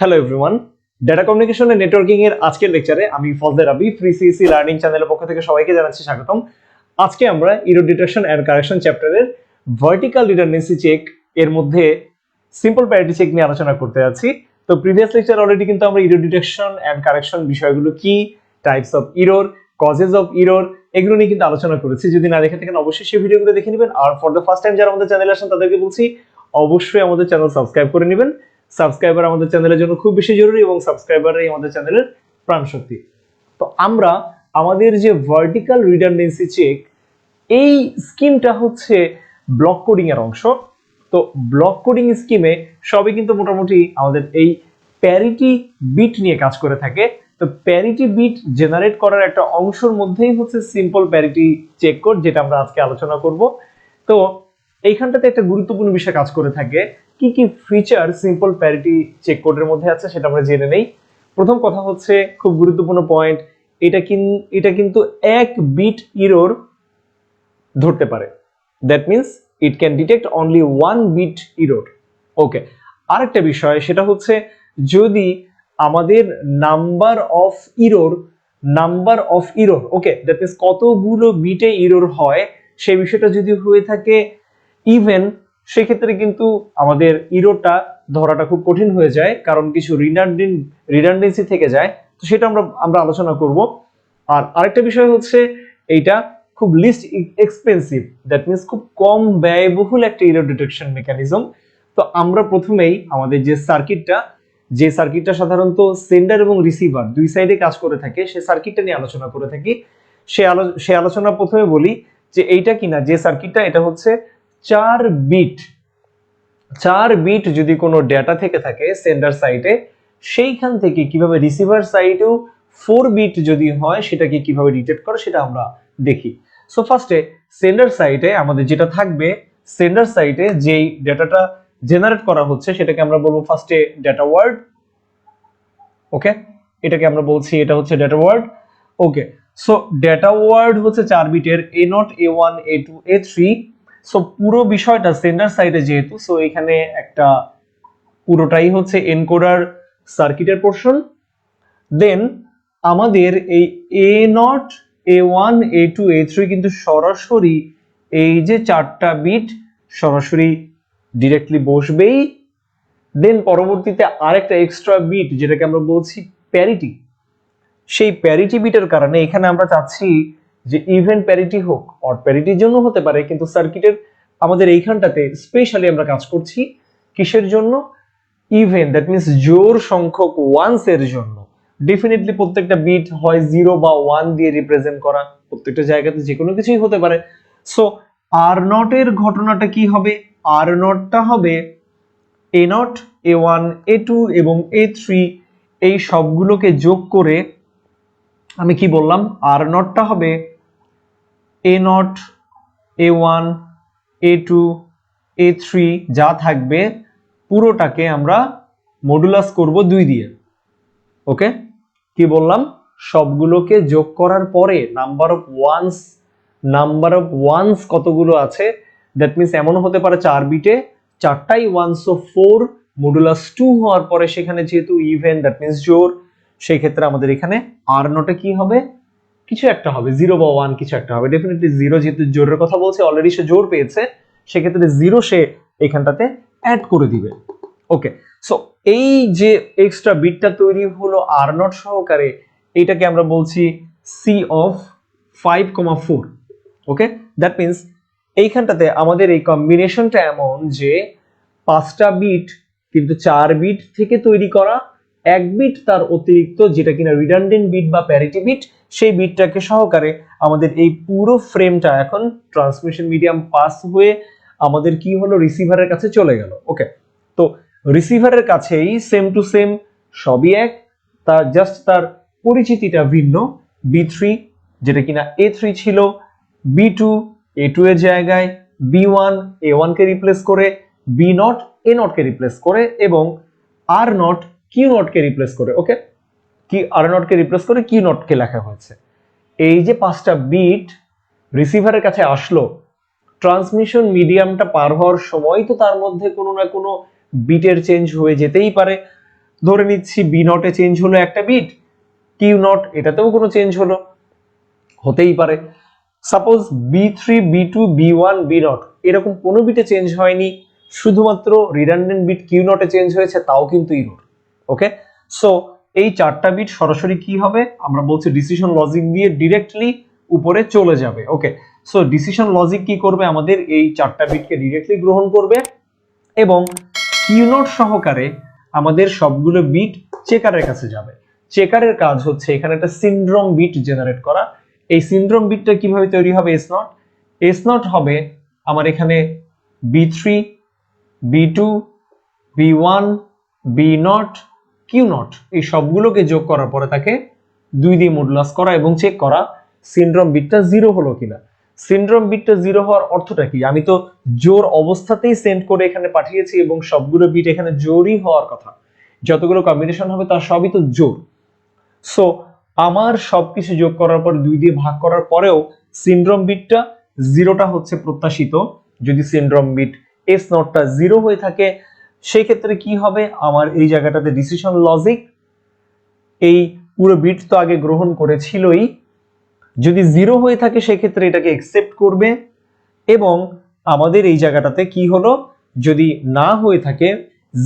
Hello everyone, data communication and networking এর আজকের লেকচারে আমি ফজলে রাবি ফ্রি সিএসসি লার্নিং চ্যানেলের পক্ষ থেকে সবাইকে জানাচ্ছি স্বাগতম। আজকে আমরা ইরর ডিটেকশন এন্ড কারেকশন চ্যাপ্টারের ভার্টিক্যাল রিডান্ডেন্সি চেক এর মধ্যে সিম্পল প্যারিটি চেক নিয়ে আলোচনা করতে যাচ্ছি। তো প্রিভিয়াস লেকচার অলরেডি কিন্তু আমরা ইরর ডিটেকশন এন্ড কারেকশন বিষয়গুলো কি, types of error, causes of error এগুলো নিয়ে কিন্তু আলোচনা করেছি। যদি না দেখে থাকেন অবশ্যই সেই ভিডিওগুলো দেখে নেবেন। আর ফর দ্য ফার্স্ট টাইম যারা আমাদের চ্যানেলে আসেন তাদেরকে বলছি অবশ্যই আমাদের চ্যানেল সাবস্ক্রাইব করে নেবেন। সাবস্ক্রাইবার আমাদের চ্যানেলের জন্য খুব বেশি জরুরি এবং সাবস্ক্রাইবারই আমাদের চ্যানেলের প্রাণ শক্তি। তো আমরা আমাদের যে ভার্টিক্যাল রিডান্ডেন্সি চেক এই স্কিমটা হচ্ছে ব্লক কোডিং এর অংশ। তো ব্লক কোডিং স্কিমে সবই কিন্তু মোটামুটি আমাদের এই প্যারিটি বিট নিয়ে কাজ করে থাকে। তো প্যারিটি বিট জেনারেট করার একটা অংশের মধ্যেই হচ্ছে সিম্পল প্যারিটি চেক কোড, যেটা আমরা আজকে আলোচনা করব। তো এইখানটাতে একটা গুরুত্বপূর্ণ বিষয় কাজ করে থাকে। কি কি ফিচার সিম্পল প্যারিটি চেক কোডের মধ্যে আছে সেটা আমরা জেনে নেই। প্রথম কথা হচ্ছে খুব গুরুত্বপূর্ণ পয়েন্ট, এটা কিন্তু এক বিট ইরর ধরতে পারে। That means it can detect only one bit error. Okay, আরেকটা বিষয় সেটা হচ্ছে যদি আমাদের number of error okay, that means কতগুলো বিটে ইরর হয় সেই বিষয়টা যদি হয়ে থাকে ইভেন, সেক্ষেত্রে কিন্তু আমাদের ইররটা ধরাটা খুব কঠিন হয়ে যায়, কারণ কিছু রিডান্ডেন্সি থেকে যায়। তো সেটা আমরা আলোচনা করব। আর আরেকটা বিষয় হচ্ছে এইটা খুব লিস্ট এক্সপেন্সিভ, দ্যাট মিন্স খুব কম ব্যয়বহুল একটা ইরর ডিটেকশন মেকানিজম। তো আমরা প্রথমেই আমাদের যে সার্কিটটা সাধারণত সেন্ডার এবং রিসিভার দুই সাইডে কাজ করে থাকে, সেই সার্কিটটা নিয়ে আলোচনা করে থাকি। সে আলোচনা প্রথমে বলি যে এইটা কিনা যে সার্কিটটা, এটা হচ্ছে 4 বিট যদি কোনো ডেটা থেকে থাকে সেন্ডার সাইডে, সেইখান থেকে কিভাবে রিসিভার সাইডেও 4 বিট যদি হয় সেটাকে কিভাবে ডিটেক্ট করে সেটা আমরা দেখি। সো ফার্স্টে সেন্ডার সাইডে আমাদের যেটা থাকবে, সেন্ডার সাইডে যেই ডেটাটা জেনারেট করা হচ্ছে সেটাকে আমরা বলবো ফার্স্টে ডেটা ওয়ার্ড। ওকে, এটাকে আমরা বলছি এটা হচ্ছে ডেটা ওয়ার্ড। ওকে, সো ডেটা ওয়ার্ড হচ্ছে 4 বিটের, A0 A1 A2 A3। So পুরো বিষয়টা সেন্ডার সাইডে যেহেতু, সো এখানে একটা পুরোটাই হচ্ছে এনকোডার সার্কিটের পোর্শন। দেন আমাদের এই A0 A1 A2 A3 কিন্তু সরাসরি এই যে 4টা বিট সরাসরি ডিরেক্টলি বসবেই। দেন পরবর্তীতে আরেকটা এক্সট্রা বিট যেটাকে আমরা বলছি প্যারিটি, সেই প্যারিটি বিটের কারণে এখানে আমরা চাচ্ছি যে ইভেন প্যারিটি হোক, অড প্যারিটির জন্য হতে পারে, কিন্তু সার্কিটের আমাদের এইখানটাতে স্পেশালি আমরা কাজ করছি কিসের জন্য, ইভেন, দ্যাট মিন্স জোড় সংখ্যক ওয়ান্স এর জন্য। ডেফিনেটলি প্রত্যেকটা বিট হয় 0 বা 1 দিয়ে রিপ্রেজেন্ট করা, প্রত্যেকটা জায়গাতে যে কোনো কিছুই হতে পারে। সো আর নট এর ঘটনাটা কি হবে, আর নটটা হবে A0 A1 A2 এবং A3 এই সবগুলোকে যোগ করে আমি কি বললাম, আর নটটা হবে A0 A1 A2 A3 যা থাকবে পুরোটাকে আমরা মডুলাস করব 2 দিয়ে। ওকে, কি বললাম, সবগুলোকে যোগ করার পরে নাম্বার অফ ওয়ান্স কতগুলো আছে, দ্যাট মিন্স এমন হতে পারে 4 বিটে 4টাই ওয়ান্স, সো 4 মডুলাস 2 হওয়ার পরে সেখানে যেহেতু ইভেন, দ্যাট মিন্স জোড়, সেই ক্ষেত্রে আমাদের এখানে আর নটে কি হবে, কিছু একটা হবে, 0 বা 1 কিছু একটা হবে। ডেফিনেটলি 0, যেহেতু জোরের কথা বলছে, অলরেডি সে জোর পেয়েছে, সেক্ষেত্রে 0 সে এখানটাতে অ্যাড করে দিবে। ওকে, সো এই যে এক্সট্রা বিটটা তৈরি হলো আর নট সহকারে, এইটাকে আমরা বলছি C of 5,4। Okay, that means এইখানটাতে আমাদের এই কম্বিনেশনটা এমন যে 5টা বিট কিন্তু 4 বিট থেকে তৈরি করা, 1 বিট তার অতিরিক্ত যেটা কিনা রিডান্ডেন্ট বিট বা প্যারিটি বিট, সেই বিটটাকে সহকারে আমাদের এই পুরো ফ্রেমটা এখন ট্রান্সমিশন মিডিয়াম পাস হয়ে আমাদের কি হলো, রিসিভারের কাছে চলে গেল। ওকে, তো রিসিভারের কাছেই সেম টু সেম সবই এক, তার জাস্ট তার পরিচিতিটা ভিন্ন। B3 যেটা কিনা A3 ছিল, B2 A2 এর জায়গায়, B1 A1 কে রিপ্লেস করে, B0 A0 কে রিপ্লেস করে এবং R0 Q0 কে রিপ্লেস করে। ওকে, কি R0 কে রিপ্লেস করে Q0 কে লেখা হয়েছে। এই যে 5টা বিট রিসিভারের কাছে আসলো, ট্রান্সমিশন মিডিয়ামটা পার হওয়ার সময় তো তার মধ্যে কোনো না কোনো বিটের চেঞ্জ হয়ে যেতেই পারে। ধরে নিচ্ছি বি নটে চেঞ্জ হলো একটা বিট, কিউ নট এটাতেও কোনো চেঞ্জ হলো, হতেই পারে। সাপোজ বি3, বি2, বি1, বি নট এরকম কোনো বিটে চেঞ্জ হয়নি, শুধুমাত্র রিডান্ডেন্ট বিট কিউ নটে চেঞ্জ হয়েছে, তাও কিন্তু ইরর। ওকে, সো এই চারটা বিট সরাসরি কি হবে, আমরা বলছি ডিসিশন লজিক দিয়ে ডিরেক্টলি উপরে চলে যাবে। ওকে, সো ডিসিশন লজিক কি করবে, আমাদের এই চারটা বিটকে ডিরেক্টলি গ্রহণ করবে এবং কিউ নট সহকারে আমাদের সবগুলো বিট চেকারের কাছে যাবে। চেকারের কাজ হচ্ছে এখানে একটা সিনড্রোম বিট জেনারেট করা। এই সিনড্রোম বিটটা কিভাবে তৈরি হবে, এস নট, এস নট হবে আমার এখানে বি3, B two, B one, B naught, Q naught এই সবগুলোকে যোগ করার পরে তাকে 2 দিয়ে মডুলাস করা এবং চেক করা সিনড্রোম বিটটা 0 হলো কিনা। সিনড্রোম বিটটা 0 হওয়ার অর্থটা কি, আমি তো জোর অবস্থাতেই সেন্ড করে এখানে পাঠিয়েছি এবং সবগুলো বিট এখানে জোরই হওয়ার কথা, যতগুলো কম্বিনেশন হবে তার সবই তো জোর। সো আমার সবকিছু যোগ করার পর 2 দিয়ে ভাগ করার পরেও সিনড্রোম বিটটা 0টা হচ্ছে প্রত্যাশিত। যদি সিনড্রোম বিট এস নটটা 0 হয়ে থাকে সেই ক্ষেত্রে কি হবে, আমার এই জায়গাটাতে ডিসিশন লজিক এই পুরো বিট তো আগে গ্রহণ করেছিলই, যদি 0 হয়ে থাকে সেক্ষেত্রে এটাকে একসেপ্ট করবে এবং আমাদের এই জায়গাটাতে কি হলো, যদি না হয়ে থাকে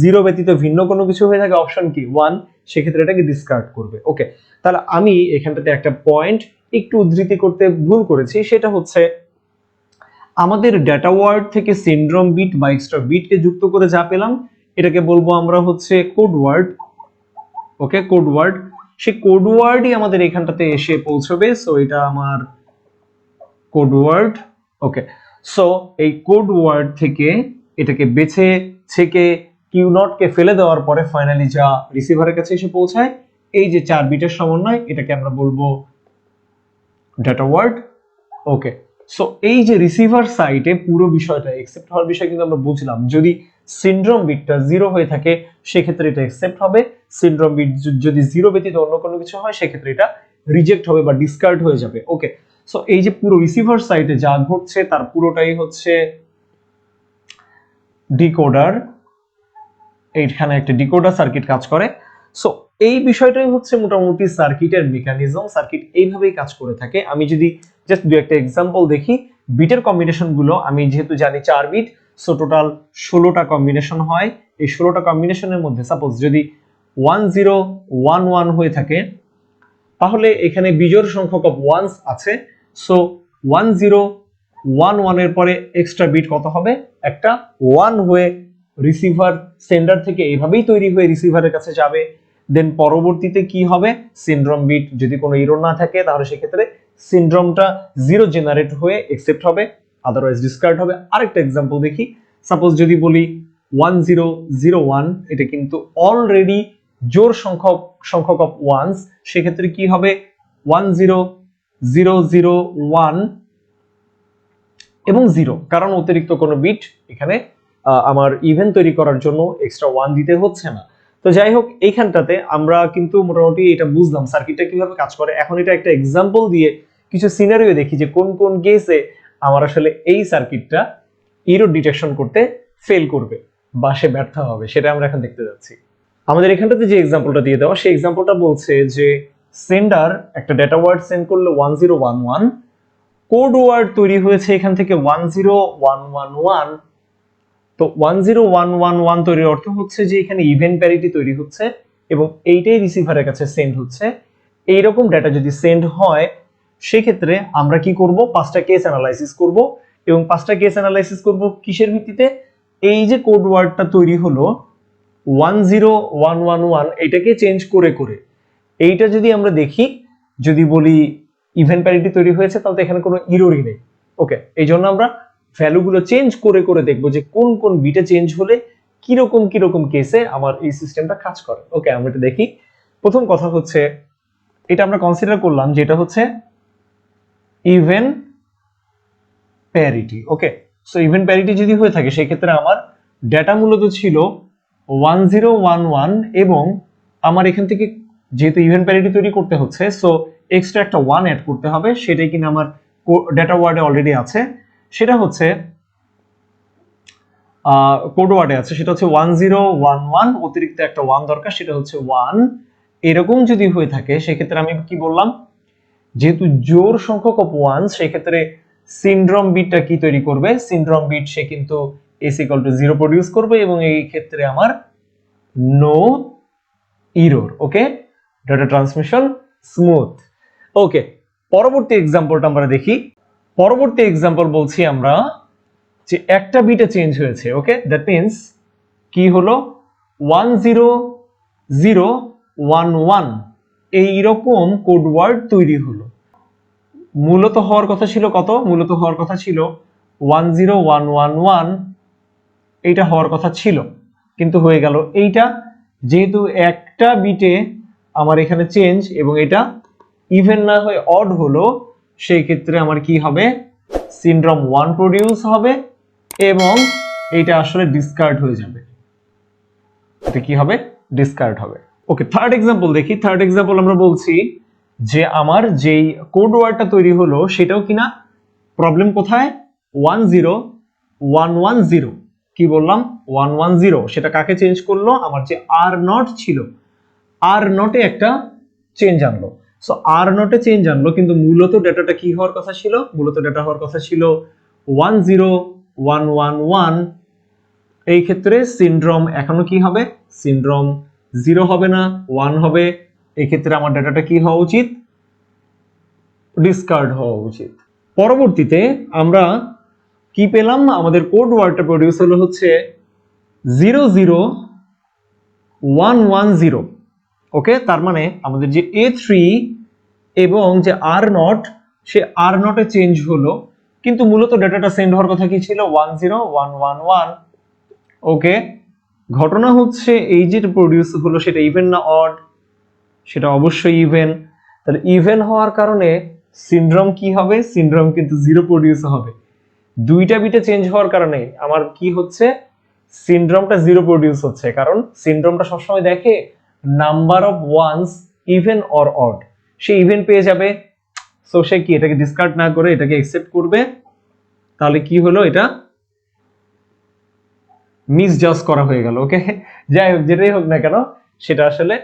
0 ব্যতীত ভিন্ন কোনো কিছু হয়ে থাকে অপশন কি 1, সেক্ষেত্রে এটাকে ডিসকার্ড করবে। ওকে, তাহলে আমি এখানটাতে একটা পয়েন্ট একটু উদ্ধৃতি করতে ভুল করেছি, সেটা হচ্ছে আমাদের ডেটা ওয়ার্ড থেকে সিনড্রোম বিট বা এক্সট্রা বিটকে যুক্ত করে যা পেলাম এটাকে বলবো আমরা হচ্ছে কোড ওয়ার্ড। ওকে, কোড ওয়ার্ড, সেই কোড ওয়ার্ডই আমাদের এখানটাতে এসে পৌঁছবে। সো এটা আমার কোড ওয়ার্ড। ওকে, সো এই কোড ওয়ার্ড থেকে এটাকে বেছে ছেকে কিউ নট কে ফেলে দেওয়ার পরে ফাইনালি যা রিসিভারের কাছে এসে পৌঁছায়, এই যে 4 বিটের সমন্বয়, এটাকে আমরা বলবো ডেটা ওয়ার্ড। ওকে, সো এই যে রিসিভার সাইটে পুরো বিষয়টা একসেপ্ট হওয়ার বিষয় কিন্তু আমরা বুঝলাম। যদি সিনড্রোম বিটটা 0 হয়ে থাকে সেক্ষেত্রে এটা একসেপ্ট হবে, সিনড্রোম বিট যদি 0 ব্যতীত অন্য কোনো কিছু হয় সেক্ষেত্রে এটা রিজেক্ট হবে বা ডিসকার্ড হয়ে যাবে। ওকে, সো এই যে পুরো রিসিভার সাইটে যা ঘটছে তার পুরোটাই হচ্ছে ডিকোডার, এইখানে একটা ডিকোডার সার্কিট কাজ করে। সো এই বিষয়টাই হচ্ছে মোটামুটি সার্কিটের মেকানিজম, সার্কিট এইভাবেই কাজ করে থাকে। আমি যদি জাস্ট দু একটা এক্সাম্পল দেখি, বিটের কম্বিনেশন গুলো আমি যেহেতু জানি 4 বিট, সো টোটাল 16টা কম্বিনেশন হয়। এই 16টা কম্বিনেশনের মধ্যে সাপোজ যদি 1011 হয়ে থাকে তাহলে এখানে বিজোড় সংখ্যক অফ ওয়ান্স আছে। সো 1011 এর পরে এক্সট্রা বিট কত হবে, একটা 1 হয়ে রিসিভার সেন্ডার থেকে এইভাবেই তৈরি হয়ে রিসিভারের কাছে যাবে। দেন পরবর্তীতে কি হবে, সিনড্রোম বিট যদি কোনো এরর না থাকে তাহলে সেক্ষেত্রে সিনড্রোমটা 0 জেনারেট হয়ে একসেপ্ট হবে, আদারওয়াইজ ডিসকার্ড হবে। আরেকটা এক্সাম্পল দেখি, সাপোজ যদি বলি 1001, এটা কিন্তু অলরেডি জোড় সংখ্যক অফ ওয়ান্স, সেক্ষেত্রে কি হবে 10001 এবং 0, কারণ অতিরিক্ত কোনো বিট এখানে আমার ইভেন তৈরি করার জন্য এক্সট্রা 1 দিতে হচ্ছে না। তো যাই হোক, এইখানটাতে আমরা কিন্তু মোটামুটি এটা বুঝলাম সার্কিটটা কিভাবে কাজ করে। এখন এটা একটা এক্সাম্পল দিয়ে কিছু সিনারিও দেখি যে কোন কোন কেসে আমার আসলে এই সার্কিটটা এরর ডিটেকশন করতে ফেল করবে বা সে ব্যর্থ হবে, সেটা আমরা এখন দেখতে যাচ্ছি। আমাদের এখানটাতে যে এক্সাম্পলটা দিয়ে দেওয়া সেই এক্সাম্পলটা বলছে যে সেন্ডার একটা ডেটা ওয়ার্ড সেন্ড করলো 1011, কোড ওয়ার্ড তৈরি হয়েছে এখান থেকে 10111। তো 10111 তৈরির অর্থ হচ্ছে যে এখানে ইভেন প্যারিটি তৈরি হচ্ছে এবং এইটাই রিসিভারের কাছে সেন্ড হচ্ছে। এইরকম ডেটা যদি সেন্ড হয় সেক্ষেত্রে আমরা কি করব, 5টা কেস অ্যানালাইসিস করব এবং 5টা কেস অ্যানালাইসিস করব কিসের ভিত্তিতে, এই যে কোড ওয়ার্ডটা তৈরি হলো 10111 এটাকে চেঞ্জ করে করে, এইটা যদি আমরা দেখি, যদি বলি ইভেন প্যারিটি তৈরি হয়েছে তাহলে এখানে কোনো এররই নেই। ওকে, এই জন্য আমরা ভ্যালুগুলো চেঞ্জ করে করে দেখবো যে কোন কোন বিটে চেঞ্জ হলে কিরকম কিরকম কেসে আমার এই সিস্টেমটা কাজ করে। ওকে, আমরা এটা দেখি। প্রথম কথা হচ্ছে এটা আমরা কনসিডার করলাম যেটা হচ্ছে ইভেন প্যারিটি। ওকে, সো ইভেন প্যারিটি যদি হয়ে থাকে সেই ক্ষেত্রে আমার ডেটা মূলত ছিল 1011 এবং আমার এখান থেকে যেহেতু ইভেন প্যারিটি তৈরি করতে হচ্ছে সো এক্সট্রা একটা 1 অ্যাড করতে হবে, সেটাই কিনা আমার ডেটা ওয়ার্ডে অলরেডি আছে। সেটা হচ্ছে কোড ওয়ার্ডে আছে সেটা হচ্ছে 1011, অতিরিক্ত একটা 1 দরকার, সেটা হচ্ছে 1। এরকম যদি হয়ে থাকে সেক্ষেত্রে আমি কি বললাম, যেহেতু জোড় সংখ্যক অফ 1, সেক্ষেত্রে সিনড্রোম বিটটা কি তৈরি করবে, সিনড্রোম বিট সে কিন্তু s=0 প্রডিউস করবে এবং এই ক্ষেত্রে আমার নো এরর। ওকে, ডাটা ট্রান্সমিশন স্মুথ। ওকে, পরবর্তী এক্সাম্পলটা আমরা দেখি। পরবর্তী এক্সাম্পল বলছি আমরা যে একটা বিটে চেঞ্জ হয়েছে। ওকে, দ্যাট মিন্স কি হলো 10011 এইরকম কোড ওয়ার্ড তৈরি হলো। মূলত হওয়ার কথা ছিল কত, মূলত হওয়ার কথা ছিল 10111, এইটা হওয়ার কথা ছিল, কিন্তু হয়ে গেল এইটা। যেহেতু একটা বিটে আমার এখানে চেঞ্জ এবং এটা ইভেন না হয়ে অড হলো, সেই ক্ষেত্রে আমার কি হবে, সিনড্রোম 1 প্রডিউস হবে এবং এইটা আসলে ডিসকার্ড হয়ে যাবে। এটা কি হবে, ডিসকার্ড হবে। ওকে, থার্ড এক্সাম্পল দেখি। থার্ড এক্সাম্পল আমরা বলছি যে আমার যেই কোড ওয়ার্ডটা তৈরি হলো সেটাও কিনা প্রবলেম কোথায়, 10110। কি বললাম, 110, সেটা কাকে চেঞ্জ করলো, আমার যে আর নট ছিল, আর নটে একটা চেঞ্জ আনলো। সো আর নটে চেঞ্জ আনলো, কিন্তু মূলত ডেটাটা কি হওয়ার কথা ছিল, মূলত ডেটা হওয়ার কথা ছিল 10111। এই ক্ষেত্রে সিনড্রোম এখনো কি হবে, সিনড্রোম 0 হবে না, 1 হবে। এই ক্ষেত্রে আমার ডেটাটা কি হওয়া উচিত, ডিসকার্ড হওয়া উচিত। পরবর্তীতে আমরা কি পেলাম, আমাদের কোড ওয়ার্ডটা প্রডিউস হলো হচ্ছে 00110। ওকে, তার মানে আমাদের যে A3 এবং যে are not, say R নটে change হলো, কিন্তু মূলত ডেটাটা সেন্ড হওয়ার কথা কি ছিল, 10111। ওকে, ঘটনা হচ্ছে এই যে প্রডিউস হলো সেটা ইভেন না অড, সেটা অবশ্যই ইভেন। তাহলে ইভেন হওয়ার কারণে সিনড্রোম কি হবে, সিনড্রোম কিন্তু 0 প্রডিউস হবে। দুইটা বিটে চেঞ্জ হওয়ার কারণে আমার কি হচ্ছে, সিনড্রোমটা 0 প্রডিউস হচ্ছে, কারণ সিনড্রোমটা সবসময় দেখে number of wands even or odd, say even পেয়ে যাবে। সো সে কি এটাকে ডিসকার্ড না করে এটাকে অ্যাকসেপ্ট করবে। তাহলে কি হলো, এটা মিসজাজ করা হয়ে গেল। ওকে, যাই হোক, যেটাই হোক না কেন সেটা আসলে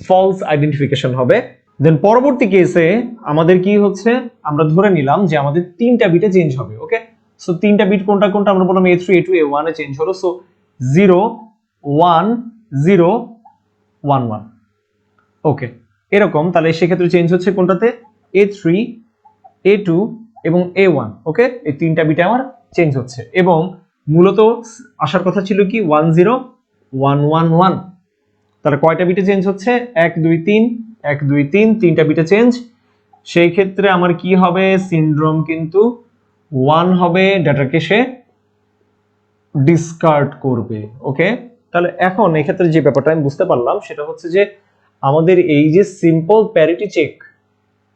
ফলস আইডেন্টিফিকেশন হবে। দেন পরবর্তী কেসে আমাদের কি হচ্ছে, আমরা ধরে নিলাম যে আমাদের 3টা বিটে চেঞ্জ হবে। ওকে, সো 3টা বিট কোনটা কোনটা, আমরা বললাম A3 A2 A1 এ চেঞ্জ হলো। সো 0 1 0 1 1। ওকে, এরকম। তাহলে সেক্ষেত্রে চেঞ্জ হচ্ছে কোনটাতে, A3 A2 এবং A1। ওকে, এই 3টা বিটে আমার চেঞ্জ হচ্ছে এবং মূলত আসার কথা ছিল কি 10111। তাহলে কয়টা বিটে চেঞ্জ হচ্ছে, 1 2 3 1 2 3, 3টা বিটে চেঞ্জ। সেই ক্ষেত্রে আমার কি হবে, সিনড্রোম কিন্তু 1 হবে, ডেটাকে সে ডিসকার্ড করবে। ওকে, তাহলে এখন এই ক্ষেত্রে যে ব্যাপারটা আমি বুঝতে পারলাম সেটা হচ্ছে যে আমাদের এই যে সিম্পল প্যারিটি চেক,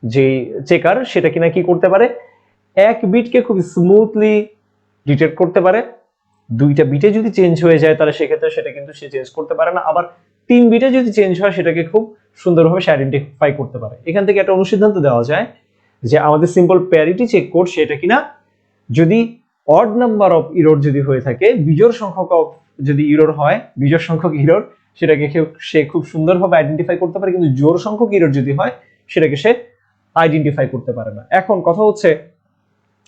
যে চেকার, সেটা কিনা কি করতে পারে, এক বিটকে খুব স্মুথলি ডিটেক্ট করতে পারে। 2টা বিটে যদি চেঞ্জ হয়ে যায় তাহলে সেক্ষেত্রে সেটা কিন্তু সে চেঞ্জ করতে পারে না। আবার 3 বিটে যদি চেঞ্জ হয় সেটাকে খুব সুন্দরভাবে সে আইডেন্টিফাই করতে পারে। এখান থেকে একটা অনুসিদ্ধান্ত দেওয়া যায় যে আমাদের সিম্পল প্যারিটি চেক কোড সেটা কিনা যদি অড নাম্বার অফ ইরর যদি হয়ে থাকে, বিজোড় সংখ্যক অফ যদি ইরর হয়, বিজোড় সংখ্যক ইরর, সেটাকে সে খুব সুন্দরভাবে আইডেন্টিফাই করতে পারে, কিন্তু জোড় সংখ্যক ইরর যদি হয় সেটাকে সে আইডেন্টিফাই করতে পারে না। এখন কথা হচ্ছে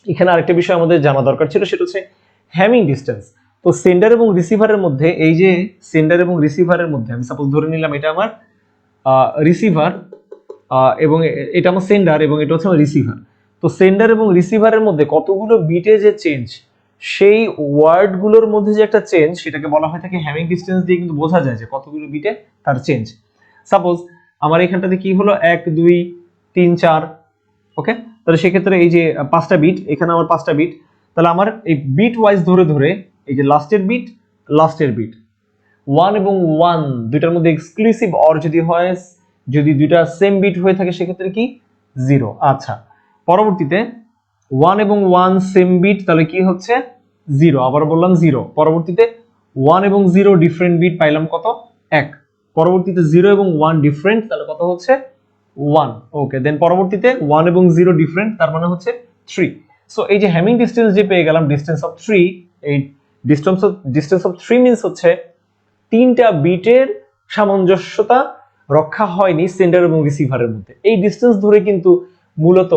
এখানে আরেকটা বিষয় আমাদের জানা দরকার ছিল, সেটা হচ্ছে হ্যামিং ডিসটেন্স। তো সেন্ডার এবং রিসিভারের মধ্যে, এই যে সেন্ডার এবং রিসিভারের মধ্যে আমি সাপোজ ধরে নিলাম এটা আমার রিসিভার এবং এটা আমার সেন্ডার এবং এটা হচ্ছে আমার রিসিভার। তো সেন্ডার এবং রিসিভারের মধ্যে কতগুলো বিটে যে চেঞ্জ, সেই ওয়ার্ডগুলোর মধ্যে যে একটা চেঞ্জ, সেটাকে বলা হয় থাকে হ্যামিং ডিসটেন্স দিয়ে কিন্তু বোঝা যায় যে কতগুলো বিটে তার চেঞ্জ। সাপোজ আমার এখানটাতে কি হলো 1 2 3 4। ওকে, তাহলে সেক্ষেত্রে এই যে 5টা বিট, এখানে আমার 5টা বিট, তাহলে আমার এই বিট ওয়াইজ ধরে ধরে এই যে লাস্টের বিট 1 এবং 1 দুইটার মধ্যে এক্সক্লুসিভ অর যদি হয়, যদি দুইটা সেম বিট হয়ে থাকে সেক্ষেত্রে কি 0। আচ্ছা, পরবর্তীতে 1 এবং 1 সেম বিট, তাহলে কি হচ্ছে 0, আবার বললাম 0। পরবর্তীতে 1 এবং 0 ডিফারেন্ট বিট, পাইলাম কত 1। পরবর্তীতে 0 এবং 1 ডিফারেন্ট, তাহলে কত হচ্ছে 1। ওকে, দেন পরবর্তীতে 1 এবং 0 ডিফারেন্ট, তার মানে হচ্ছে 3। সো এই যে হ্যামিং ডিসটেন্স যে পেয়ে গেলাম, ডিসটেন্স অফ 3, এই ডিস্টেন্স অফ 3 মিনস হচ্ছে তিনটা বিটের সামঞ্জস্যতা রক্ষা হয়নি সেন্ডার এবং রিসিভারের মধ্যে। এই ডিস্টেন্স ধরে কিন্তু মূলত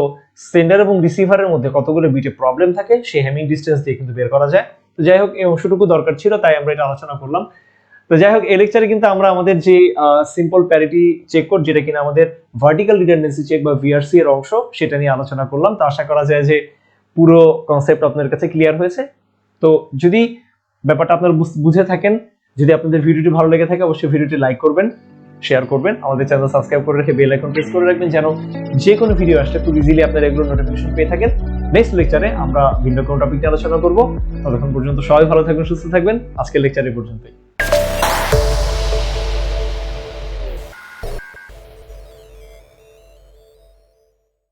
সেন্ডার এবং রিসিভারের মধ্যে কতগুলো বিটে প্রবলেম থাকে সেই হ্যামিং ডিস্টেন্স দিয়ে কিন্তু বের করা যায়। তো যাই হোক, এই অংশটুকু দরকার ছিল, তাই আমরা এটা আলোচনা করলাম। তো যাই হোক, এই লেকচারে কিন্তু আমরা আমাদের যে সিম্পল প্যারিটি চেক কোড, যেটা কিনা আমাদের ভার্টিক্যাল রিডান্ডেন্সি চেক বা ভিআরসি এর অংশ, সেটা নিয়ে আলোচনা করলাম। তো আশা করা যায় যে পুরো কনসেপ্ট আপনাদের কাছে ক্লিয়ার হয়েছে। তো যদি ব্যাপারটা আপনারা বুঝে থাকেন, যদি আপনাদের ভিডিওটি ভালো লেগে থাকে, অবশ্যই ভিডিওটি লাইক করবেন, শেয়ার করবেন, আমাদের চ্যানেল সাবস্ক্রাইব করে রেখে বেল আইকন প্রেস করে রাখবেন, যেন যে কোনো ভিডিও আসলে খুব ইজিলি আপনারা এগুলো নোটিফিকেশন পেয়ে থাকেন। নেক্সট লেকচারে আমরা ভিন্ন কোনো টপিক নিয়ে আলোচনা করব। ততক্ষণ পর্যন্ত সবাই ভালো থাকবেন, সুস্থ থাকবেন। আজকের লেকচার এই পর্যন্তই।